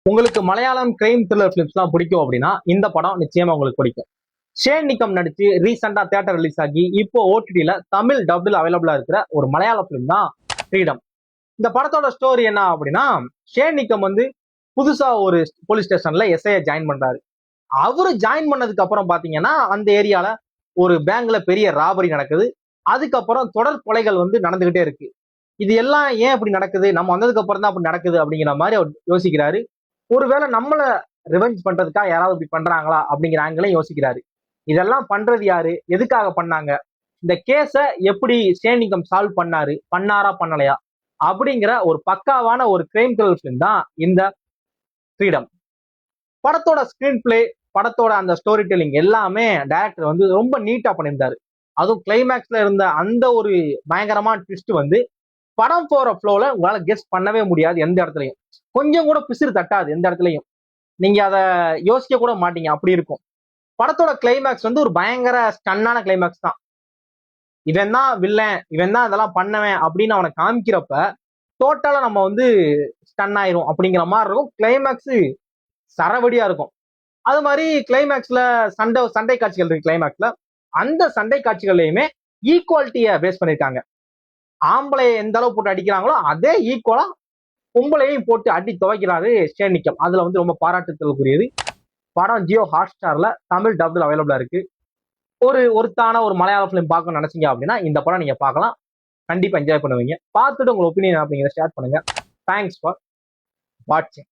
உங்களுக்கு Malayalam crime thriller பிலிம்ஸ்லாம் பிடிக்கும் அப்படின்னா இந்த படம் நிச்சயமா உங்களுக்கு பிடிக்கும். ஷேன் நிக்கம் நடிச்சு ரீசெண்டா தியேட்டர் ரிலீஸ் ஆகி இப்போ ஓடிடில தமிழ் டப்ல அவைலபிளா இருக்கிற ஒரு மலையாள பிலிம் தான் ஃப்ரீடம். இந்த படத்தோட ஸ்டோரி என்ன அப்படின்னா, ஷேன் நிக்கம் வந்து புதுசா ஒரு போலீஸ் ஸ்டேஷன்ல எஸ்ஐயா ஜாயின் பண்றாரு. அவரு ஜாயின் பண்ணதுக்கு அப்புறம் பாத்தீங்கன்னா அந்த ஏரியால ஒரு பேங்க்ல பெரிய ராபரி நடக்குது. அதுக்கப்புறம் தொடர் கொலைகள் வந்து நடந்துகிட்டே இருக்கு. இது எல்லாம் ஏன் அப்படி நடக்குது, நம்ம வந்ததுக்கு அப்புறம் தான் அப்படி நடக்குது அப்படிங்கிற மாதிரி அவர் யோசிக்கிறாரு. ஒருவேளை நம்மள ரிவெஞ்ச் பண்றதுக்காக யாராவது இப்படி பண்றாங்களா அப்படிங்கிற ஆங்கிளையும் யோசிக்கிறாரு. இதெல்லாம் பண்றது யாரு, எதுக்காக பண்ணாங்க, இந்த கேஸ எப்படி ஷேனிங்கம் சால்வ் பண்ணாரு, பண்ணாரா பண்ணலையா அப்படிங்கிற ஒரு பக்காவான ஒரு கிரைம் த்ரில்லர் ஃபிலிம் தான் இந்த ஃப்ரீடம். படத்தோட ஸ்கிரீன் பிளே, படத்தோட அந்த ஸ்டோரி டெல்லிங் எல்லாமே டைரக்டர் வந்து ரொம்ப நீட்டா பண்ணியிருந்தாரு. அதுவும் கிளைமேக்ஸ்ல இருந்த அந்த ஒரு பயங்கரமான ட்விஸ்ட் வந்து படம் போற ஃப்ளோல உங்களால கெஸ் பண்ணவே முடியாது. எந்த இடத்துலயும் கொஞ்சம் கூட பிசிறு தட்டாது. எந்த இடத்துலயும் நீங்க அதை யோசிக்க கூட மாட்டீங்க, அப்படி இருக்கும். படத்தோட கிளைமேக்ஸ் வந்து ஒரு பயங்கர ஸ்டன்னான கிளைமேக்ஸ் தான். இவன் தான் வில்லன், இவன் தான் இதெல்லாம் பண்ணவன் அப்படின்னு அவனை காமிக்கிறப்ப டோட்டலா நம்ம வந்து ஸ்டன் ஆயிரும் அப்படிங்கிற மாதிரி இருக்கும். கிளைமேக்ஸ் சரவடியா இருக்கும். அது மாதிரி கிளைமேக்ஸ்ல சண்டை காட்சிகள் இருக்கு. கிளைமேக்ஸ்ல அந்த சண்டை காட்சிகள்லயுமே ஈக்குவாலிட்டியை பேஸ் பண்ணிருக்காங்க. ஆம்பளையை எந்த அளவு போட்டு அடிக்கிறாங்களோ அதே ஈக்குவலா பொம்பளையும் போட்டு அடி துவைக்கிறாரு ஷேன் நிக்கம். அதுல வந்து ரொம்ப பாராட்டுதலுக்குரியது. படம் ஜியோ ஹாட் ஸ்டார்ல தமிழ் டப்ல அவைலபிளா இருக்கு. ஒருத்தான ஒரு மலையாள பிலிம் பார்க்கணும்னு நினைச்சீங்க அப்படின்னா இந்த படம் நீங்க பார்க்கலாம். கண்டிப்பா என்ஜாய் பண்ணுவீங்க. பார்த்துட்டு உங்க ஒப்பீனியன் அப்படிங்கிற ஷேர் பண்ணுங்க. தேங்க்ஸ் ஃபார் வாட்சிங்.